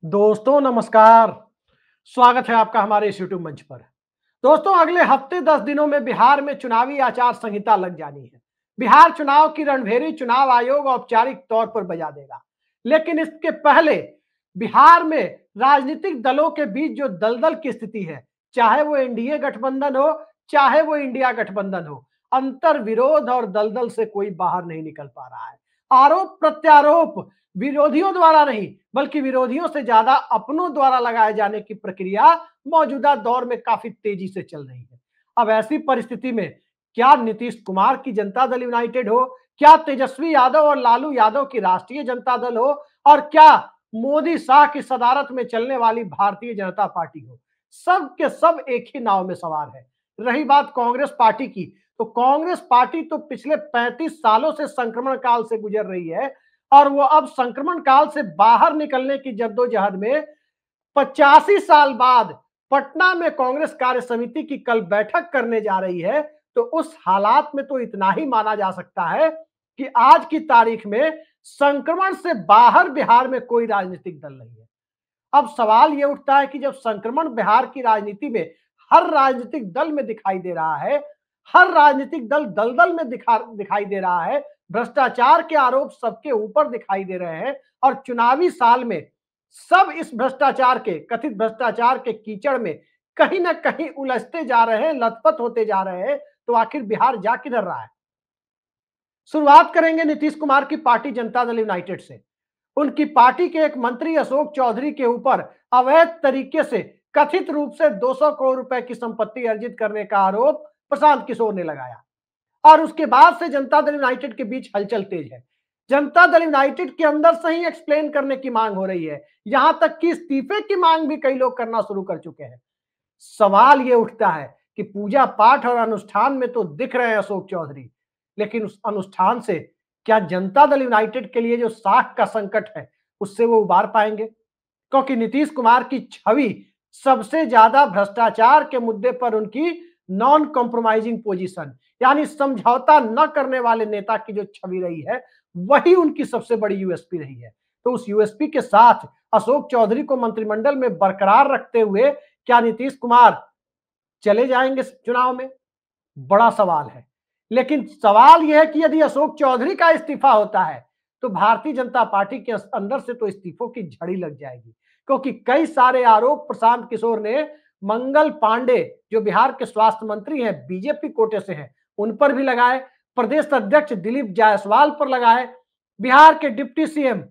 दोस्तों नमस्कार। स्वागत है आपका हमारे इस यूट्यूब मंच पर। दोस्तों अगले हफ्ते 10 दिनों में बिहार में चुनावी आचार संहिता लग जानी है। बिहार चुनाव की रणभेरी चुनाव आयोग औपचारिक तौर पर बजा देगा। लेकिन इसके पहले बिहार में राजनीतिक दलों के बीच जो दलदल की स्थिति है, चाहे वो एनडीए गठबंधन हो, चाहे वो इंडिया गठबंधन हो, अंतर विरोध और दलदल से कोई बाहर नहीं निकल पा रहा है। आरोप प्रत्यारोप विरोधियों द्वारा नहीं बल्कि विरोधियों से ज्यादा अपनों द्वारा लगाए जाने की प्रक्रिया मौजूदा दौर में काफी तेजी से चल रही है। अब ऐसी परिस्थिति में क्या नीतीश कुमार की जनता दल यूनाइटेड हो, क्या तेजस्वी यादव और लालू यादव की राष्ट्रीय जनता दल हो, और क्या मोदी शाह की सदारत में चलने वाली भारतीय जनता पार्टी हो, सब के सब एक ही नाव में सवार है। रही बात कांग्रेस पार्टी की, तो कांग्रेस पार्टी तो पिछले 35 सालों से संक्रमण काल से गुजर रही है और वो अब संक्रमण काल से बाहर निकलने की जद्दोजहद में 85 साल बाद पटना में कांग्रेस कार्य समिति की कल बैठक करने जा रही है। तो उस हालात में तो इतना ही माना जा सकता है कि आज की तारीख में संक्रमण से बाहर बिहार में कोई राजनीतिक दल नहीं है। अब सवाल यह उठता है कि जब संक्रमण बिहार की राजनीति में हर राजनीतिक दल में दिखाई दे रहा है, हर राजनीतिक दल दलदल में दिखाई दे रहा है, भ्रष्टाचार के आरोप सबके ऊपर दिखाई दे रहे हैं और चुनावी साल में सब इस भ्रष्टाचार के कथित भ्रष्टाचार के कीचड़ में कहीं ना कहीं उलझते जा रहे हैं, लथपथ होते जा रहे हैं, तो आखिर बिहार जा किधर रहा है। शुरुआत करेंगे नीतीश कुमार की पार्टी जनता दल यूनाइटेड से। उनकी पार्टी के एक मंत्री अशोक चौधरी के ऊपर अवैध तरीके से कथित रूप से 200 करोड़ रुपए की संपत्ति अर्जित करने का आरोप प्रशांत किशोर ने लगाया और उसके बाद से जनता दल यूनाइटेड के बीच हलचल तेज है। जनता दल यूनाइटेड के अंदर से ही एक्सप्लेन करने की मांग हो रही है, यहां तक कि इस्तीफे की मांग भी कई लोग करना शुरू कर चुके हैं। सवाल यह उठता है कि पूजा पाठ और अनुष्ठान में तो दिख रहे हैं अशोक चौधरी, लेकिन उस अनुष्ठान से क्या जनता दल यूनाइटेड के लिए जो साख का संकट है उससे वो उबार पाएंगे? क्योंकि नीतीश कुमार की छवि सबसे ज्यादा भ्रष्टाचार के मुद्दे पर उनकी नॉन कॉम्प्रोमाइजिंग पोजीशन, यानी समझौता न करने वाले नेता की जो छवि रही है, वही उनकी सबसे बड़ी यूएसपी रही है। तो उस यूएसपी के साथ अशोक चौधरी को मंत्रिमंडल में बरकरार रखते हुए क्या नीतीश कुमार चले जाएंगे चुनाव में? बड़ा सवाल है। लेकिन सवाल यह है कि यदि अशोक चौधरी का इस्तीफा होता है तो भारतीय जनता पार्टी के अंदर से तो इस्तीफों की झड़ी लग जाएगी, क्योंकि कई सारे आरोप प्रशांत किशोर ने मंगल पांडे जो बिहार के स्वास्थ्य मंत्री हैं, बीजेपी कोटे से हैं, उन पर भी लगाए, प्रदेश अध्यक्ष दिलीप जायसवाल पर लगाए, बिहार के डिप्टी सीएम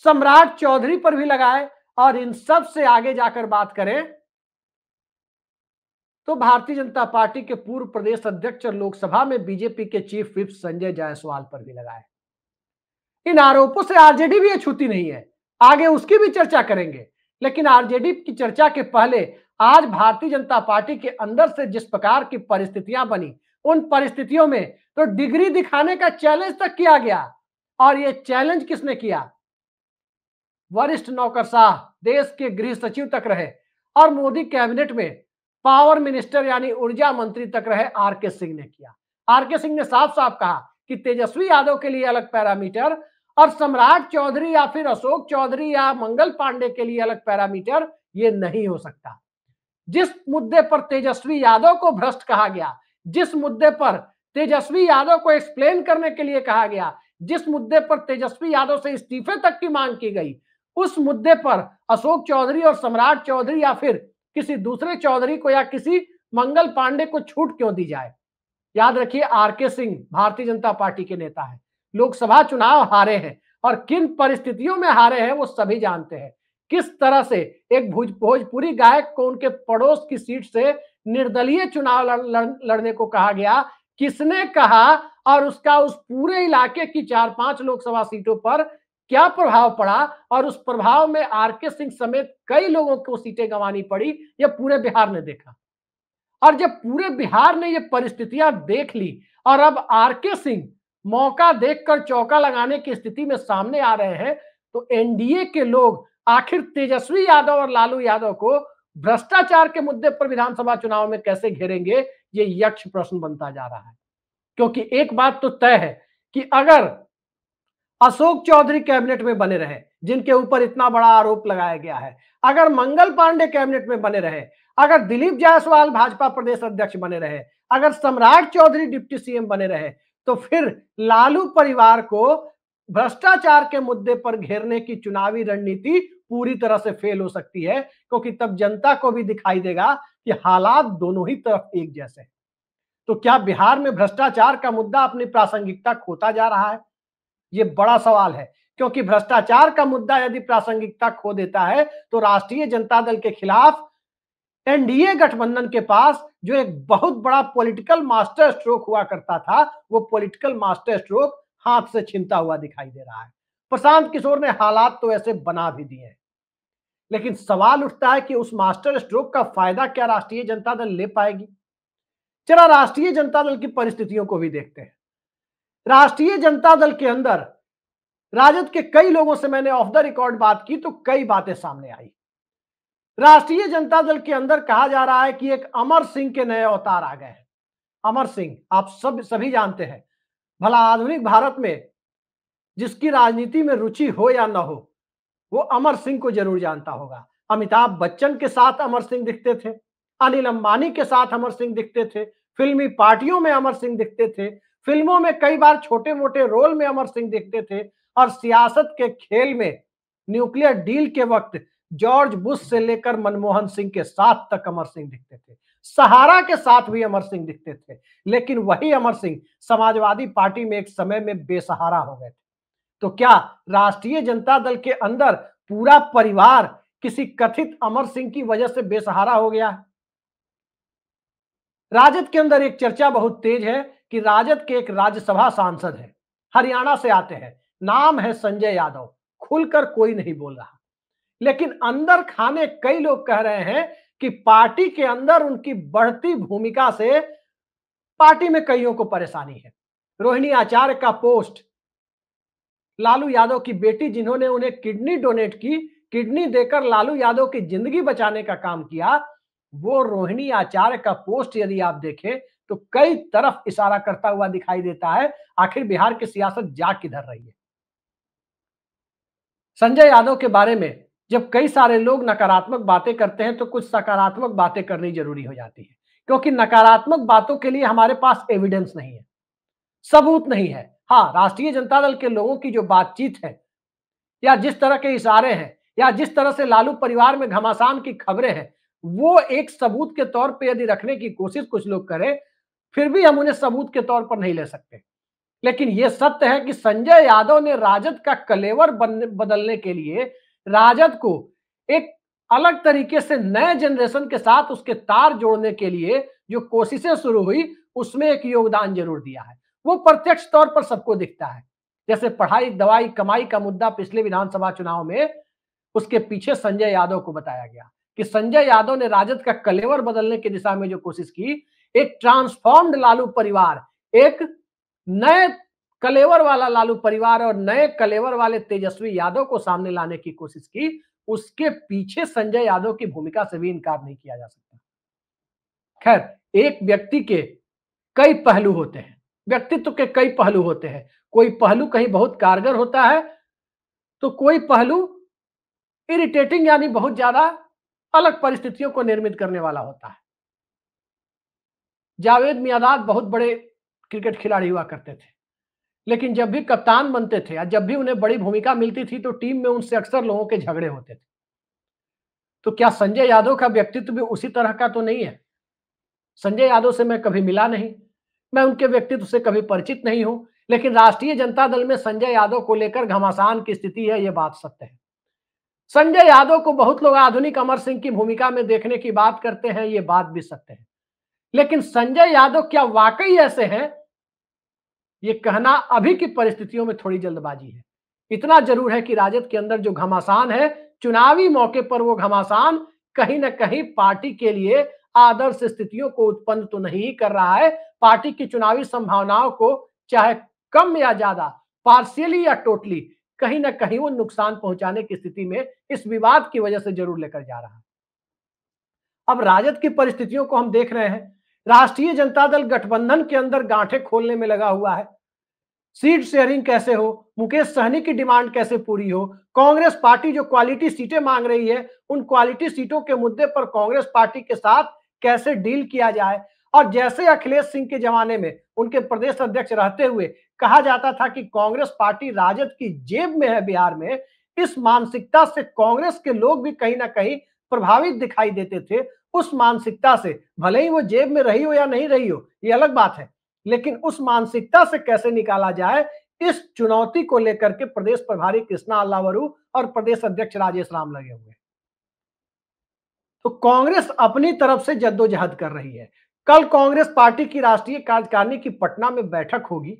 सम्राट चौधरी पर भी लगाए, और इन सब से आगे जाकर बात करें तो भारतीय जनता पार्टी के पूर्व प्रदेश अध्यक्ष और लोकसभा में बीजेपी के चीफ व्हिप संजय जायसवाल पर भी लगाए। इन आरोपों से आरजेडी भी अछूती नहीं है, आगे उसकी भी चर्चा करेंगे। लेकिन आरजेडी की चर्चा के पहले आज भारतीय जनता पार्टी के अंदर से जिस प्रकार की परिस्थितियां बनी, उन परिस्थितियों में तो डिग्री दिखाने का चैलेंज तक किया गया। और यह चैलेंज किसने किया? वरिष्ठ नौकरशाह देश के गृह सचिव तक रहे और मोदी कैबिनेट में पावर मिनिस्टर यानी ऊर्जा मंत्री तक रहे आरके सिंह ने किया। आरके सिंह ने साफ साफ कहा कि तेजस्वी यादव के लिए अलग पैरामीटर और सम्राट चौधरी या फिर अशोक चौधरी या मंगल पांडे के लिए अलग पैरामीटर ये नहीं हो सकता। जिस मुद्दे पर तेजस्वी यादव को भ्रष्ट कहा गया, जिस मुद्दे पर तेजस्वी यादव को एक्सप्लेन करने के लिए कहा गया, जिस मुद्दे पर तेजस्वी यादव से इस्तीफे तक की मांग की गई, उस मुद्दे पर अशोक चौधरी और सम्राट चौधरी या फिर किसी दूसरे चौधरी को या किसी मंगल पांडे को छूट क्यों दी जाए? याद रखिए, आरके सिंह भारतीय जनता पार्टी के नेता हैं, लोकसभा चुनाव हारे हैं और किन परिस्थितियों में हारे हैं वो सभी जानते हैं। किस तरह से एक भोजपुरी गायक को उनके पड़ोस की सीट से निर्दलीय चुनाव लड़ने को कहा गया, किसने कहा और उसका उस पूरे इलाके की 4-5 लोकसभा सीटों पर क्या प्रभाव पड़ा, और उस प्रभाव में आरके सिंह समेत कई लोगों को सीटें गंवानी पड़ी, यह पूरे बिहार ने देखा। और जब पूरे बिहार ने ये परिस्थितियां देख ली और अब आरके सिंह मौका देखकर चौका लगाने की स्थिति में सामने आ रहे हैं, तो एनडीए के लोग आखिर तेजस्वी यादव और लालू यादव को भ्रष्टाचार के मुद्दे पर विधानसभा चुनाव में कैसे घेरेंगे, ये यक्ष प्रश्न बनता जा रहा है। क्योंकि एक बात तो तय है कि अगर अशोक चौधरी कैबिनेट में बने रहे, जिनके ऊपर इतना बड़ा आरोप लगाया गया है, अगर मंगल पांडे कैबिनेट में बने रहे, अगर दिलीप जायसवाल भाजपा प्रदेश अध्यक्ष बने रहे, अगर सम्राट चौधरी डिप्टी सीएम बने रहे, तो फिर लालू परिवार को भ्रष्टाचार के मुद्दे पर घेरने की चुनावी रणनीति पूरी तरह से फेल हो सकती है, क्योंकि तब जनता को भी दिखाई देगा कि हालात दोनों ही तरफ एक जैसे हैं। तो क्या बिहार में भ्रष्टाचार का मुद्दा अपनी प्रासंगिकता खोता जा रहा है? ये बड़ा सवाल है, क्योंकि भ्रष्टाचार का मुद्दा यदि प्रासंगिकता खो देता है तो राष्ट्रीय जनता दल के खिलाफ एनडीए गठबंधन के पास जो एक बहुत बड़ा पॉलिटिकल मास्टर स्ट्रोक हुआ करता था, वो पॉलिटिकल मास्टर स्ट्रोक हाथ से छिनता हुआ दिखाई दे रहा है। प्रशांत किशोर ने हालात तो ऐसे बना भी दिए हैं, लेकिन सवाल उठता है कि उस मास्टर स्ट्रोक का फायदा क्या राष्ट्रीय जनता दल ले पाएगी? चला राष्ट्रीय जनता दल की परिस्थितियों को भी देखते हैं। राष्ट्रीय जनता दल के अंदर राजद के कई लोगों से मैंने ऑफ द रिकॉर्ड बात की तो कई बातें सामने आई। राष्ट्रीय जनता दल के अंदर कहा जा रहा है कि एक अमर सिंह के नए अवतार आ गए हैं। अमर सिंह आप सभी जानते हैं, भला आधुनिक भारत में जिसकी राजनीति में रुचि हो या न हो, वो अमर सिंह को जरूर जानता होगा। अमिताभ बच्चन के साथ अमर सिंह दिखते थे, अनिल अंबानी के साथ अमर सिंह दिखते थे, फिल्मी पार्टियों में अमर सिंह दिखते थे, फिल्मों में कई बार छोटे मोटे रोल में अमर सिंह दिखते थे, और सियासत के खेल में न्यूक्लियर डील के वक्त जॉर्ज बुश से लेकर मनमोहन सिंह के साथ तक अमर सिंह दिखते थे। सहारा के साथ भी अमर सिंह दिखते थे, लेकिन वही अमर सिंह समाजवादी पार्टी में एक समय में बेसहारा हो गए थे। तो क्या राष्ट्रीय जनता दल के अंदर पूरा परिवार किसी कथित अमर सिंह की वजह से बेसहारा हो गया है? राजद के अंदर एक चर्चा बहुत तेज है कि राजद के एक राज्यसभा सांसद है, हरियाणा से आते हैं, नाम है संजय यादव। खुलकर कोई नहीं बोल रहा, लेकिन अंदर खाने कई लोग कह रहे हैं कि पार्टी के अंदर उनकी बढ़ती भूमिका से पार्टी में कईयों को परेशानी है। रोहिणी आचार्य का पोस्ट, लालू यादव की बेटी जिन्होंने उन्हें किडनी डोनेट की, किडनी देकर लालू यादव की जिंदगी बचाने का काम किया, वो रोहिणी आचार्य का पोस्ट यदि आप देखें तो कई तरफ इशारा करता हुआ दिखाई देता है, आखिर बिहार की सियासत जा किधर रही है। संजय यादव के बारे में जब कई सारे लोग नकारात्मक बातें करते हैं तो कुछ सकारात्मक बातें करनी जरूरी हो जाती है, क्योंकि नकारात्मक बातों के लिए हमारे पास एविडेंस नहीं है, सबूत नहीं है। हाँ, राष्ट्रीय जनता दल के लोगों की जो बातचीत है, या जिस तरह के इशारे हैं, या जिस तरह से लालू परिवार में घमासान की खबरें हैं, वो एक सबूत के तौर पे यदि रखने की कोशिश कुछ लोग करें, फिर भी हम उन्हें सबूत के तौर पर नहीं ले सकते। लेकिन यह सत्य है कि संजय यादव ने राजद का कलेवर बदलने के लिए, राजद को एक अलग तरीके से नए जनरेशन के साथ उसके तार जोड़ने के लिए जो कोशिशें शुरू हुई, उसमें एक योगदान जरूर दिया है। वो प्रत्यक्ष तौर पर सबको दिखता है। जैसे पढ़ाई, दवाई, कमाई का मुद्दा पिछले विधानसभा चुनाव में, उसके पीछे संजय यादव को बताया गया कि संजय यादव ने राजद का कलेवर बदलने की दिशा में जो कोशिश की, एक ट्रांसफॉर्म्ड लालू परिवार, एक नए कलेवर वाला लालू परिवार और नए कलेवर वाले तेजस्वी यादव को सामने लाने की कोशिश की, उसके पीछे संजय यादव की भूमिका से भी इनकार नहीं किया जा सकता। खैर, एक व्यक्ति के कई पहलू होते हैं, व्यक्तित्व के कई पहलू होते हैं। कोई पहलू कहीं बहुत कारगर होता है, तो कोई पहलू इरिटेटिंग यानी बहुत ज्यादा अलग परिस्थितियों को निर्मित करने वाला होता है। जावेद मियांदाद बहुत बड़े क्रिकेट खिलाड़ी हुआ करते थे, लेकिन जब भी कप्तान बनते थे या जब भी उन्हें बड़ी भूमिका मिलती थी तो टीम में उनसे अक्सर लोगों के झगड़े होते थे। तो क्या संजय यादव का व्यक्तित्व भी उसी तरह का तो नहीं है? संजय यादव से मैं कभी मिला नहीं, मैं उनके व्यक्तित्व से कभी परिचित नहीं हूं, लेकिन राष्ट्रीय जनता दल में संजय यादव को लेकर घमासान की स्थिति है, यह बात सत्य है। संजय यादव को बहुत लोग आधुनिक अमर सिंह की भूमिका में देखने की बात करते हैं, यह बात भी सत्य है। लेकिन संजय यादव क्या वाकई ऐसे हैं, ये कहना अभी की परिस्थितियों में थोड़ी जल्दबाजी है। इतना जरूर है कि राजद के अंदर जो घमासान है, चुनावी मौके पर वो घमासान कहीं ना कहीं पार्टी के लिए आदर्श स्थितियों को उत्पन्न तो नहीं कर रहा है, पार्टी की चुनावी संभावनाओं को चाहे कम या ज्यादा, पार्शियली या टोटली, कहीं ना कहीं वो नुकसान पहुंचाने की स्थिति में इस विवाद की वजह से जरूर लेकर जा रहा है। अब राजद की परिस्थितियों को हम देख रहे हैं, राष्ट्रीय जनता दल गठबंधन के अंदर गांठें खोलने में लगा हुआ है। सीट शेयरिंग कैसे हो, मुकेश सहनी की डिमांड कैसे पूरी हो, कांग्रेस पार्टी जो क्वालिटी सीटें मांग रही है उन क्वालिटी सीटों के मुद्दे पर कांग्रेस पार्टी के साथ कैसे डील किया जाए। और जैसे अखिलेश सिंह के जमाने में उनके प्रदेश अध्यक्ष रहते हुए कहा जाता था कि कांग्रेस पार्टी राजद की जेब में है बिहार में, इस मानसिकता से कांग्रेस के लोग भी कहीं ना कहीं प्रभावित दिखाई देते थे। उस मानसिकता से भले ही वो जेब में रही हो या नहीं रही हो ये अलग बात है, लेकिन उस मानसिकता से कैसे निकाला जाए, इस चुनौती को लेकर के प्रदेश प्रभारी कृष्णा अल्लावरू और प्रदेश अध्यक्ष राजेश राम लगे हुए। तो कांग्रेस अपनी तरफ से जद्दोजहद कर रही है। कल कांग्रेस पार्टी की राष्ट्रीय कार्यकारिणी की पटना में बैठक होगी,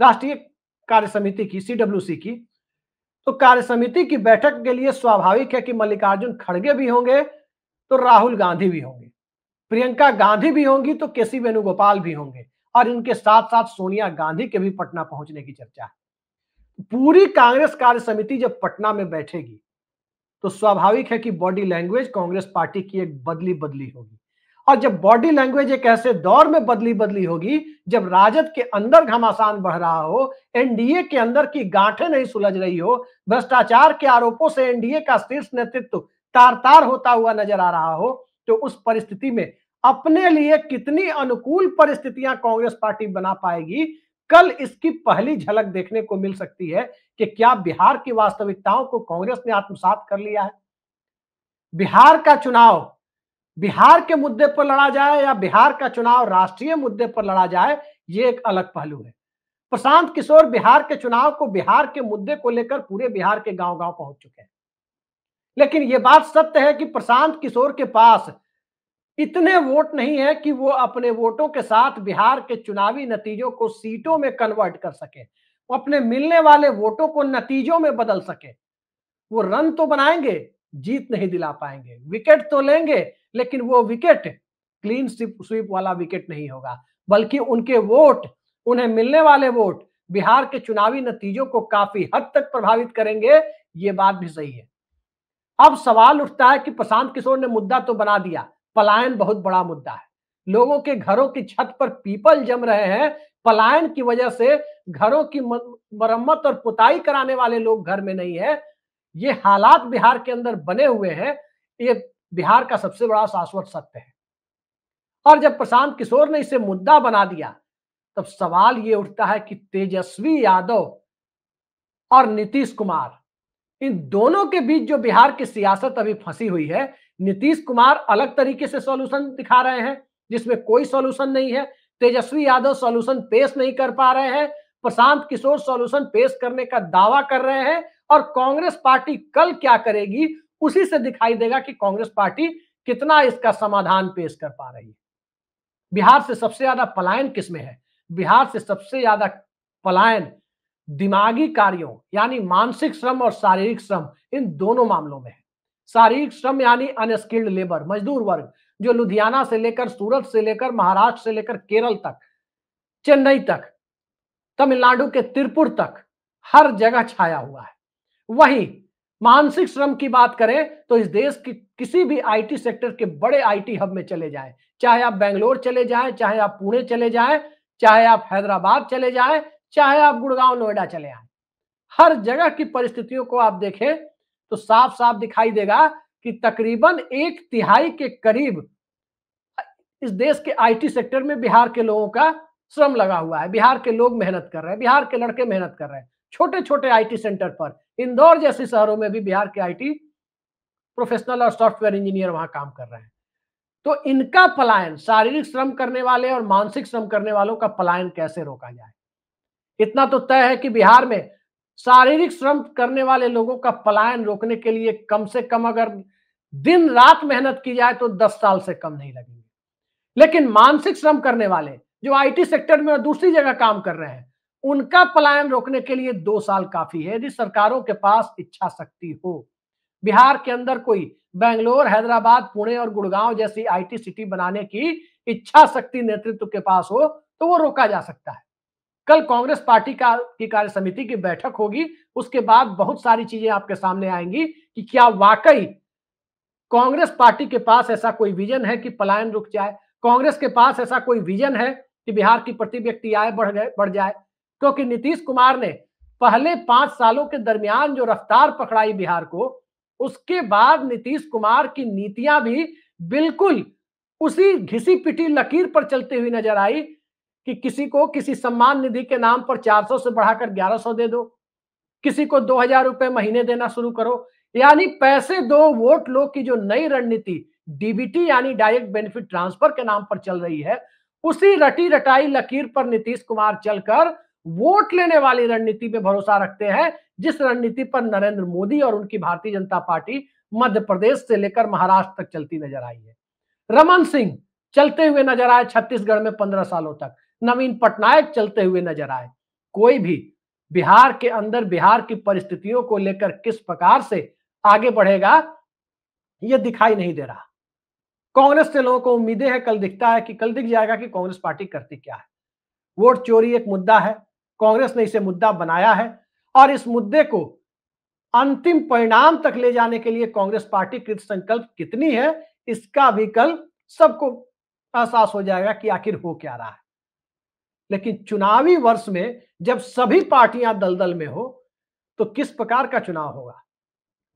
राष्ट्रीय कार्य समिति की, सीडब्ल्यूसी की। तो कार्य समिति की बैठक के लिए स्वाभाविक है कि मल्लिकार्जुन खड़गे भी होंगे तो राहुल गांधी भी होंगे, प्रियंका गांधी भी होंगी तो केसी वेणुगोपाल भी होंगे, और इनके साथ साथ सोनिया गांधी के भी पटना पहुंचने की चर्चा है। पूरी कांग्रेस कार्य समिति जब पटना में बैठेगी तो स्वाभाविक है कि बॉडी लैंग्वेज कांग्रेस पार्टी की एक बदली बदली होगी। और जब बॉडी लैंग्वेज एक ऐसे दौर में बदली बदली होगी जब राजद के अंदर घमासान बढ़ रहा हो, एनडीए के अंदर की गांठें नहीं सुलझ रही हो, भ्रष्टाचार के आरोपों से एनडीए का शीर्ष नेतृत्व तार तार होता हुआ नजर आ रहा हो, तो उस परिस्थिति में अपने लिए कितनी अनुकूल परिस्थितियां कांग्रेस पार्टी बना पाएगी, कल इसकी पहली झलक देखने को मिल सकती है कि क्या बिहार की वास्तविकताओं को कांग्रेस ने आत्मसात कर लिया है। बिहार का चुनाव बिहार के मुद्दे पर लड़ा जाए या बिहार का चुनाव राष्ट्रीय मुद्दे पर लड़ा जाए, ये एक अलग पहलू है। प्रशांत किशोर बिहार के चुनाव को, बिहार के मुद्दे को लेकर पूरे बिहार के गांव गांव पहुंच चुके हैं, लेकिन यह बात सत्य है कि प्रशांत किशोर के पास इतने वोट नहीं है कि वो अपने वोटों के साथ बिहार के चुनावी नतीजों को सीटों में कन्वर्ट कर सके, वो अपने मिलने वाले वोटों को नतीजों में बदल सके। वो रन तो बनाएंगे, जीत नहीं दिला पाएंगे, विकेट तो लेंगे, लेकिन वो विकेट क्लीन स्वीप वाला विकेट नहीं होगा, बल्कि उनके वोट, उन्हें मिलने वाले वोट बिहार के चुनावी नतीजों को काफी हद तक प्रभावित करेंगे। ये बात भी सही है। अब सवाल उठता है कि प्रशांत किशोर ने मुद्दा तो बना दिया, पलायन बहुत बड़ा मुद्दा है। लोगों के घरों की छत पर पीपल जम रहे हैं, पलायन की वजह से घरों की मरम्मत और पुताई कराने वाले लोग घर में नहीं है। ये हालात बिहार के अंदर बने हुए हैं, ये बिहार का सबसे बड़ा शाश्वत सत्य है। और जब प्रशांत किशोर ने इसे मुद्दा बना दिया तब सवाल ये उठता है कि तेजस्वी यादव और नीतीश कुमार, इन दोनों के बीच जो बिहार की सियासत अभी फंसी हुई है, नीतीश कुमार अलग तरीके से सॉल्यूशन दिखा रहे हैं जिसमें कोई सॉल्यूशन नहीं है, तेजस्वी यादव सॉल्यूशन पेश नहीं कर पा रहे हैं, प्रशांत किशोर सॉल्यूशन पेश करने का दावा कर रहे हैं, और कांग्रेस पार्टी कल क्या करेगी उसी से दिखाई देगा कि कांग्रेस पार्टी कितना इसका समाधान पेश कर पा रही है। बिहार से सबसे ज्यादा पलायन किसमें है? बिहार से सबसे ज्यादा पलायन दिमागी कार्यों यानी मानसिक श्रम और शारीरिक श्रम, इन दोनों मामलों में है। शारीरिक श्रम यानी अनस्किल्ड लेबर, मजदूर वर्ग, जो लुधियाना से लेकर, सूरत से लेकर, महाराष्ट्र से लेकर केरल तक, चेन्नई तक, तमिलनाडु के तिरुपुर तक हर जगह छाया हुआ है। वहीं मानसिक श्रम की बात करें तो इस देश की किसी भी आईटी सेक्टर के बड़े आईटी हब में चले जाएं, चाहे आप बेंगलोर चले जाएं, चाहे आप पुणे चले जाएं, चाहे आप हैदराबाद चले जाएं, चाहे आप गुड़गांव नोएडा चले आए, हर जगह की परिस्थितियों को आप देखें तो साफ साफ दिखाई देगा कि तकरीबन 1/3 के करीब इस देश के आईटी सेक्टर में बिहार के लोगों का श्रम लगा हुआ है। बिहार के लोग मेहनत कर रहे हैं, बिहार के लड़के मेहनत कर रहे हैं, छोटे छोटे आईटी सेंटर पर, इंदौर जैसे शहरों में भी बिहार के आईटी प्रोफेशनल और सॉफ्टवेयर इंजीनियर वहां काम कर रहे हैं। तो इनका पलायन, शारीरिक श्रम करने वाले और मानसिक श्रम करने वालों का पलायन कैसे रोका जाए? इतना तो तय है कि बिहार में शारीरिक श्रम करने वाले लोगों का पलायन रोकने के लिए कम से कम अगर दिन रात मेहनत की जाए तो 10 साल से कम नहीं लगेंगे। लेकिन मानसिक श्रम करने वाले जो आईटी सेक्टर में और दूसरी जगह काम कर रहे हैं, उनका पलायन रोकने के लिए 2 साल काफी है, यदि सरकारों के पास इच्छा शक्ति हो। बिहार के अंदर कोई बेंगलोर, हैदराबाद, पुणे और गुड़गांव जैसी आईटी सिटी बनाने की इच्छा शक्ति नेतृत्व के पास हो तो वो रोका जा सकता है। कल कांग्रेस पार्टी की कार्य समिति की बैठक होगी, उसके बाद बहुत सारी चीजें आपके सामने आएंगी कि क्या वाकई कांग्रेस पार्टी के पास ऐसा कोई विजन है कि पलायन रुक जाए, कांग्रेस के पास ऐसा कोई विजन है कि बिहार की प्रति व्यक्ति आय बढ़ जाए, क्योंकि नीतीश कुमार ने पहले 5 सालों के दरमियान जो रफ्तार पकड़ाई बिहार को, उसके बाद नीतीश कुमार की नीतियां भी बिल्कुल उसी घिसी पिटी लकीर पर चलती हुई नजर आई कि किसी को किसी सम्मान निधि के नाम पर 400 से बढ़ाकर 1100 दे दो, किसी को 2000 रुपए महीने देना शुरू करो, यानी पैसे दो वोट लो की जो नई रणनीति डीबीटी यानी डायरेक्ट बेनिफिट ट्रांसफर के नाम पर चल रही है, उसी रटी रटाई लकीर पर नीतीश कुमार चलकर वोट लेने वाली रणनीति पे भरोसा रखते हैं, जिस रणनीति पर नरेंद्र मोदी और उनकी भारतीय जनता पार्टी मध्य प्रदेश से लेकर महाराष्ट्र तक चलती नजर आई है। रमन सिंह चलते हुए नजर आए छत्तीसगढ़ में 15 सालों तक, नवीन पटनायक चलते हुए नजर आए। कोई भी बिहार के अंदर बिहार की परिस्थितियों को लेकर किस प्रकार से आगे बढ़ेगा यह दिखाई नहीं दे रहा। कांग्रेस से लोगों को उम्मीदें हैं, कल दिखता है कि कल दिख जाएगा कि कांग्रेस पार्टी करती क्या है। वोट चोरी एक मुद्दा है, कांग्रेस ने इसे मुद्दा बनाया है और इस मुद्दे को अंतिम परिणाम तक ले जाने के लिए कांग्रेस पार्टी कृत संकल्प कितनी है, इसका भी कल सबको एहसास हो जाएगा कि आखिर हो क्या रहा है। लेकिन चुनावी वर्ष में जब सभी पार्टियां दलदल में हो तो किस प्रकार का चुनाव होगा।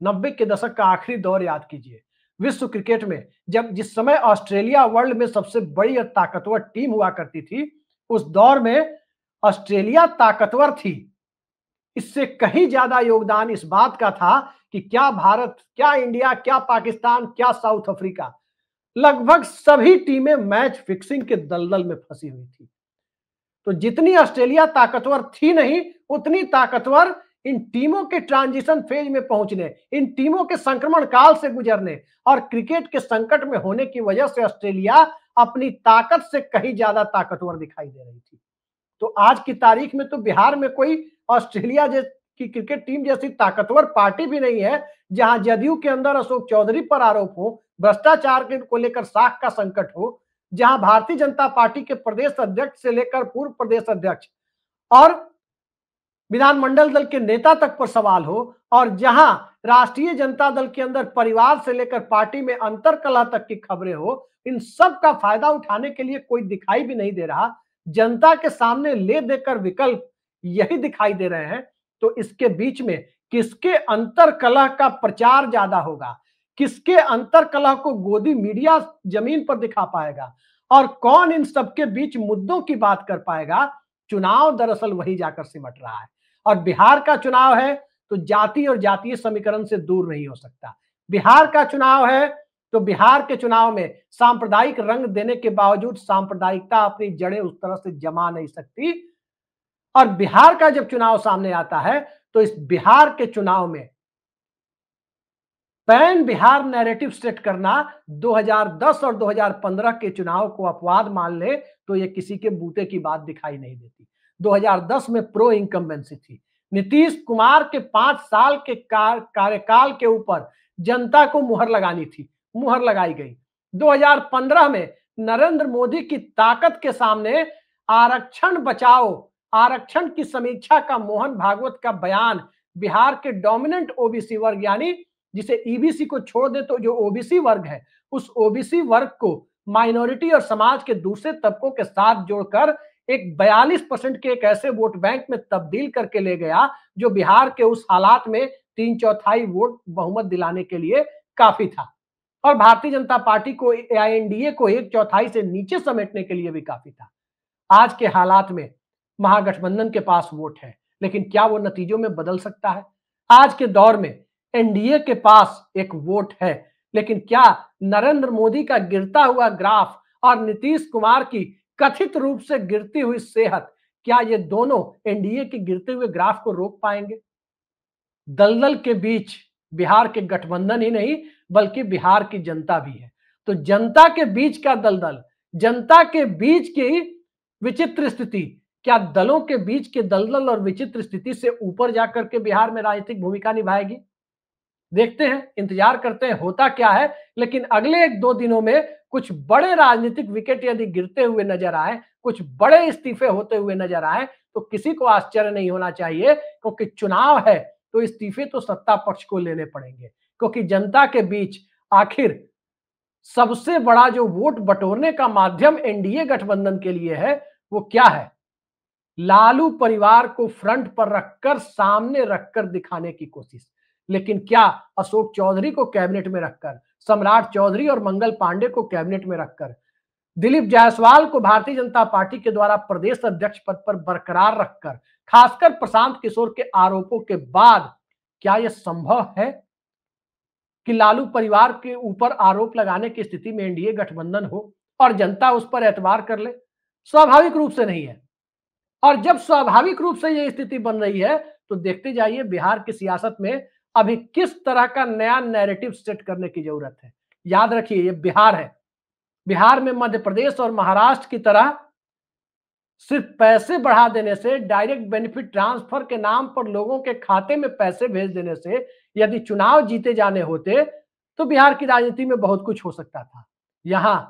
90 के दशक का आखिरी दौर याद कीजिए, विश्व क्रिकेट में जब जिस समय ऑस्ट्रेलिया वर्ल्ड में सबसे बड़ी और ताकतवर टीम हुआ करती थी, उस दौर में ऑस्ट्रेलिया ताकतवर थी, इससे कहीं ज्यादा योगदान इस बात का था कि क्या भारत, क्या इंडिया, क्या पाकिस्तान, क्या साउथ अफ्रीका, लगभग सभी टीमें मैच फिक्सिंग के दलदल में फंसी हुई थी। तो जितनी ऑस्ट्रेलिया ताकतवर थी नहीं, उतनी ताकतवर इन टीमों के ट्रांजिशन फेज में पहुंचने, इन टीमों के संक्रमण काल से गुजरने और क्रिकेट के संकट में होने की वजह से ऑस्ट्रेलिया अपनी ताकत से कहीं ज्यादा ताकतवर दिखाई दे रही थी। तो आज की तारीख में तो बिहार में कोई ऑस्ट्रेलिया की क्रिकेट टीम जैसी ताकतवर पार्टी भी नहीं है, जहां जदयू के अंदर अशोक चौधरी पर आरोप हो, भ्रष्टाचार के को लेकर साख का संकट हो, जहां भारतीय जनता पार्टी के प्रदेश अध्यक्ष से लेकर पूर्व प्रदेश अध्यक्ष और विधानमंडल दल के नेता तक पर सवाल हो, और जहां राष्ट्रीय जनता दल के अंदर परिवार से लेकर पार्टी में अंतर कलह तक की खबरें हो, इन सब का फायदा उठाने के लिए कोई दिखाई भी नहीं दे रहा। जनता के सामने ले देकर विकल्प यही दिखाई दे रहे हैं। तो इसके बीच में किसके अंतर कलह का प्रचार ज्यादा होगा, किसके अंतर कलह को गोदी मीडिया जमीन पर दिखा पाएगा और कौन इन सबके बीच मुद्दों की बात कर पाएगा, चुनाव दरअसल वही जाकर सिमट रहा है। और बिहार का चुनाव है तो जाति और जातीय समीकरण से दूर नहीं हो सकता। बिहार का चुनाव है तो बिहार के चुनाव में सांप्रदायिक रंग देने के बावजूद सांप्रदायिकता अपनी जड़ें उस तरह से जमा नहीं सकती। और बिहार का जब चुनाव सामने आता है तो इस बिहार के चुनाव में पैन बिहार नैरेटिव सेट करना 2010 और 2015 के चुनाव को अपवाद मान ले तो ये किसी के बूते की बात दिखाई नहीं देती। 2010 में प्रो इनकम्बेंसी थी, नीतीश कुमार के 5 साल के कार्यकाल के ऊपर जनता को मुहर लगानी थी, मुहर लगाई गई। 2015 में नरेंद्र मोदी की ताकत के सामने आरक्षण बचाओ, आरक्षण की समीक्षा का मोहन भागवत का बयान बिहार के डोमिनेंट ओबीसी वर्ग, यानी जिसे ईबीसी को छोड़ दे तो जो ओबीसी वर्ग है, उस ओबीसी वर्ग को माइनॉरिटी और समाज के दूसरे तबकों के साथ जोड़कर एक 42% के एक ऐसे वोट बैंक में तब्दील करके ले गया जो बिहार के उस हालात में 3/4 वोट बहुमत दिलाने के लिए काफी था और भारतीय जनता पार्टी को, एनडीए को 1/4 से नीचे समेटने के लिए भी काफी था। आज के हालात में महागठबंधन के पास वोट है, लेकिन क्या वो नतीजों में बदल सकता है? आज के दौर में एनडीए के पास एक वोट है, लेकिन क्या नरेंद्र मोदी का गिरता हुआ ग्राफ और नीतीश कुमार की कथित रूप से गिरती हुई सेहत, क्या ये दोनों एनडीए के गिरते हुए ग्राफ को रोक पाएंगे? दलदल के बीच बिहार के गठबंधन ही नहीं बल्कि बिहार की जनता भी है। तो जनता के बीच का दलदल, जनता के बीच की विचित्र स्थिति, क्या दलों के बीच के दलदल और विचित्र स्थिति से ऊपर जाकर के बिहार में राजनीतिक भूमिका निभाएगी? देखते हैं, इंतजार करते हैं होता क्या है। लेकिन अगले 1-2 दिनों में कुछ बड़े राजनीतिक विकेट यदि गिरते हुए नजर आए, कुछ बड़े इस्तीफे होते हुए नजर आए, तो किसी को आश्चर्य नहीं होना चाहिए, क्योंकि चुनाव है तो इस्तीफे तो सत्ता पक्ष को लेने पड़ेंगे। क्योंकि जनता के बीच आखिर सबसे बड़ा जो वोट बटोरने का माध्यम एनडीए गठबंधन के लिए है वो क्या है? लालू परिवार को फ्रंट पर रखकर, सामने रखकर दिखाने की कोशिश। लेकिन क्या अशोक चौधरी को कैबिनेट में रखकर, सम्राट चौधरी और मंगल पांडे को कैबिनेट में रखकर, दिलीप जायसवाल को भारतीय जनता पार्टी के द्वारा प्रदेश अध्यक्ष पद पर बरकरार रखकर, खासकर प्रशांत किशोर के आरोपों के बाद, क्या यह संभव है कि लालू परिवार के ऊपर आरोप लगाने की स्थिति में एनडीए गठबंधन हो और जनता उस पर एतबार कर ले? स्वाभाविक रूप से नहीं है। और जब स्वाभाविक रूप से यह स्थिति बन रही है, तो देखते जाइए बिहार की सियासत में अभी किस तरह का नया नैरेटिव सेट करने की जरूरत है। याद रखिए, ये बिहार है। बिहार में मध्य प्रदेश और महाराष्ट्र की तरह सिर्फ पैसे बढ़ा देने से, डायरेक्ट बेनिफिट ट्रांसफर के नाम पर लोगों के खाते में पैसे भेज देने से यदि चुनाव जीते जाने होते, तो बिहार की राजनीति में बहुत कुछ हो सकता था। यहां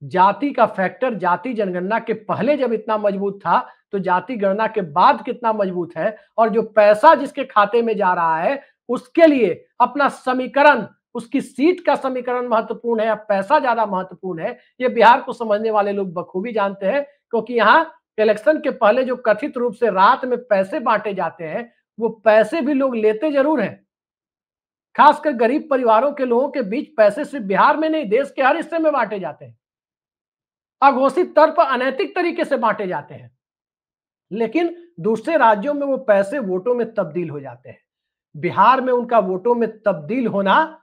जाति का फैक्टर, जाति जनगणना के पहले जब इतना मजबूत था, तो जाति गणना के बाद कितना मजबूत है। और जो पैसा जिसके खाते में जा रहा है, उसके लिए अपना समीकरण, उसकी सीट का समीकरण महत्वपूर्ण है या पैसा ज्यादा महत्वपूर्ण है, ये बिहार को समझने वाले लोग बखूबी जानते हैं। क्योंकि यहाँ इलेक्शन के पहले जो कथित रूप से रात में पैसे बांटे जाते हैं, वो पैसे भी लोग लेते जरूर हैं। खासकर गरीब परिवारों के लोगों के बीच पैसे सिर्फ बिहार में नहीं, देश के हर हिस्से में बांटे जाते हैं, अघोषित तौर पर अनैतिक तरीके से बांटे जाते हैं। लेकिन दूसरे राज्यों में वो पैसे वोटों में तब्दील हो जाते हैं। बिहार में उनका वोटों में तब्दील होना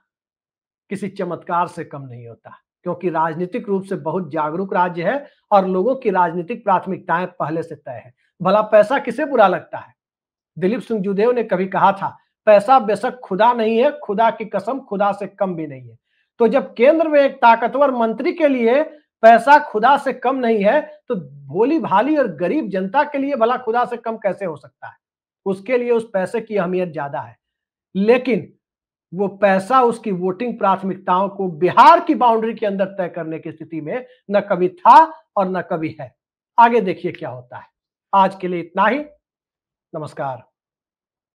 किसी चमत्कार से कम नहीं होता, क्योंकि राजनीतिक रूप से बहुत जागरूक राज्य है और लोगों की राजनीतिक प्राथमिकताएं पहले से तय है। भला पैसा किसे बुरा लगता है? दिलीप सिंह ने कभी कहा था, पैसा बेशक खुदा नहीं है, खुदा की कसम खुदा से कम भी नहीं है। तो जब केंद्र में एक ताकतवर मंत्री के लिए पैसा खुदा से कम नहीं है, तो भोली भाली और गरीब जनता के लिए भला खुदा से कम कैसे हो सकता है? उसके लिए उस पैसे की अहमियत ज्यादा है। लेकिन वो पैसा उसकी वोटिंग प्राथमिकताओं को बिहार की बाउंड्री के अंदर तय करने की स्थिति में न कभी था और न कभी है। आगे देखिए क्या होता है। आज के लिए इतना ही। नमस्कार।